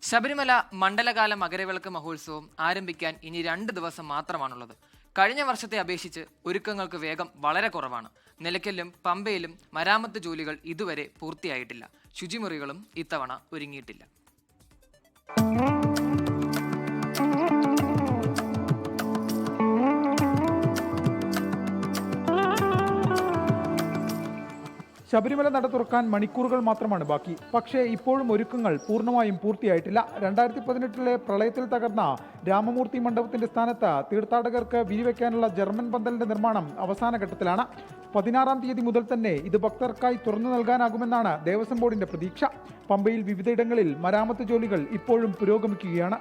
ശബരിമല മണ്ഡലകാല മകരവിളക്ക് മഹോത്സവം ആരംഭിക്കാൻ ഇനി 2 ദിവസം മാത്രമാണുള്ളത്. കഴിഞ്ഞ വർഷത്തെ അപേക്ഷിച്ച് ഒരുക്കങ്ങൾക്ക് വേഗം വളരെ കുറവാണ്. നിലയ്ക്കലിലും പമ്പയിലും മരാമത്ത് ജോലികൾ ഇതുവരെ പൂർത്തിയായിട്ടില്ല. ശുചിമുറികളും ഇത്തവണ ഒരുങ്ങിയിട്ടില്ല. ശബരിമല നട തുറക്കാൻ മണിക്കൂറുകൾ മാത്രമാണ് ബാക്കി. പക്ഷേ ഇപ്പോഴും ഒരുക്കങ്ങൾ പൂർണ്ണമായും പൂർത്തിയായിട്ടില്ല. 2018 പ്രളയത്തിൽ തകർന്ന രാമമൂർത്തി മണ്ഡപത്തിന്റെ സ്ഥാനത്ത് തീർത്ഥാടകർക്ക് വിരിവെക്കാനുള്ള ജർമ്മൻ പന്തലിന്റെ നിർമ്മാണം അവസാന ഘട്ടത്തിലാണ്. 16-ാം തീയതി മുതൽ തന്നെ ഇത് ഭക്തർക്കായി തുറന്നു നൽകാനാകുമെന്നാണ് ദേവസ്വം ബോർഡിന്റെ പ്രതീക്ഷ. പമ്പയിൽ വിവിധയിടങ്ങളിൽ മരാമത്ത് ജോലികൾ ഇപ്പോഴും പുരോഗമിക്കുകയാണ്.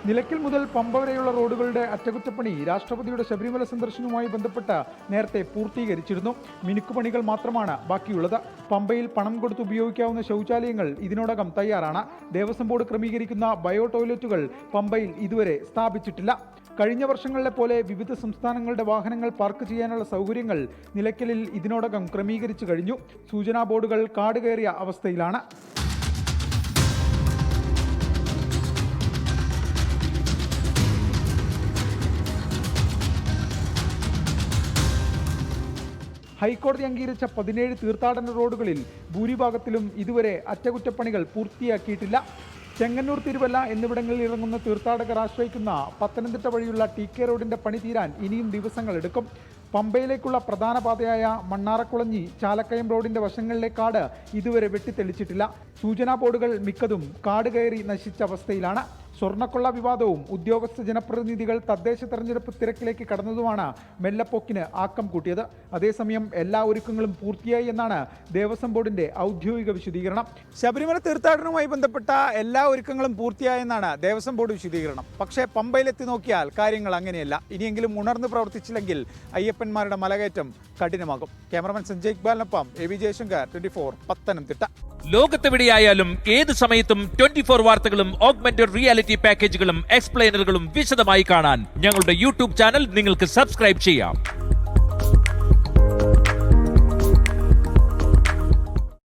നിലയ്ക്കൽ മുതൽ പമ്പ വരെയുള്ള റോഡുകളുടെ അറ്റകുറ്റപ്പണി രാഷ്ട്രപതിയുടെ ശബരിമല സന്ദർശനവുമായി ബന്ധപ്പെട്ട് നേരത്തെ പൂർത്തീകരിച്ചിരുന്നു. മിനുക്കുപണികൾ മാത്രമാണ് ബാക്കിയുള്ളത്. പമ്പയിൽ പണം കൊടുത്ത് ഉപയോഗിക്കാവുന്ന ശൗചാലയങ്ങൾ ഇതിനോടകം തയ്യാറാണ്. ദേവസ്വം ബോർഡ് ക്രമീകരിക്കുന്ന ബയോ ടോയ്ലറ്റുകൾ പമ്പയിൽ ഇതുവരെ സ്ഥാപിച്ചിട്ടില്ല. കഴിഞ്ഞ വർഷങ്ങളിലെ പോലെ വിവിധ സംസ്ഥാനങ്ങളുടെ വാഹനങ്ങൾ പാർക്ക് ചെയ്യാനുള്ള സൗകര്യങ്ങൾ നിലയ്ക്കലിൽ ഇതിനോടകം ക്രമീകരിച്ചു കഴിഞ്ഞു. സൂചനാ ബോർഡുകൾ കാട് കയറിയ അവസ്ഥയിലാണ്. ഹൈക്കോടതി അംഗീകരിച്ച 17 തീർത്ഥാടന റോഡുകളിൽ ഭൂരിഭാഗത്തിലും ഇതുവരെ അറ്റകുറ്റപ്പണികൾ പൂർത്തിയാക്കിയിട്ടില്ല. ചെങ്ങന്നൂർ, തിരുവല്ല എന്നിവിടങ്ങളിൽ ഇറങ്ങുന്ന തീർത്ഥാടകർ ആശ്രയിക്കുന്ന പത്തനംതിട്ട വഴിയുള്ള TK റോഡിന്റെ പണി തീരാൻ ഇനിയും ദിവസങ്ങളെടുക്കും. പമ്പയിലേക്കുള്ള പ്രധാന പാതയായ മണ്ണാറക്കുളഞ്ഞി ചാലക്കയം റോഡിന്റെ വശങ്ങളിലെ കാട് ഇതുവരെ വെട്ടിത്തെളിച്ചിട്ടില്ല. സൂചനാ ബോർഡുകൾ മിക്കതും കാട് കയറി നശിച്ച അവസ്ഥയിലാണ്. സ്വർണ്ണക്കൊള്ള വിവാദവും ഉദ്യോഗസ്ഥ ജനപ്രതിനിധികൾ തദ്ദേശ തെരഞ്ഞെടുപ്പ് തിരക്കിലേക്ക് കടന്നതുമാണ് മെല്ലപ്പോക്കിന് ആക്കം കൂട്ടിയത്. അതേസമയം എല്ലാ ഒരുക്കങ്ങളും പൂർത്തിയായി എന്നാണ് ദേവസ്വം ബോർഡിന്റെ ഔദ്യോഗിക വിശദീകരണം. ശബരിമല തീർത്ഥാടനവുമായി ബന്ധപ്പെട്ട എല്ലാ ഒരുക്കങ്ങളും പൂർത്തിയായെന്നാണ് ദേവസ്വം ബോർഡ് വിശദീകരണം. പക്ഷേ പമ്പയിലെത്തി നോക്കിയാൽ കാര്യങ്ങൾ അങ്ങനെയല്ല. ഇനിയെങ്കിലും ഉണർന്ന് പ്രവർത്തിച്ചില്ലെങ്കിൽ അയ്യപ്പന്മാരുടെ മലകയറ്റം കഠിനമാകും. ക്യാമറമാൻ സഞ്ജയ് ഇക്ബാലിനൊപ്പം AV ജയശങ്കർ, 24 പത്തനംതിട്ട. ലോകത്തെവിടെയായാലും ഏത് സമയത്തും 24 വാർത്തകളും ഓഗ്മെന്റഡ് റിയാലിറ്റി പാക്കേജുകളും എക്സ്പ്ലെയിനറുകളും വിശദമായി കാണാൻ ഞങ്ങളുടെ YouTube ചാനൽ നിങ്ങൾക്ക് സബ്സ്ക്രൈബ് ചെയ്യാം.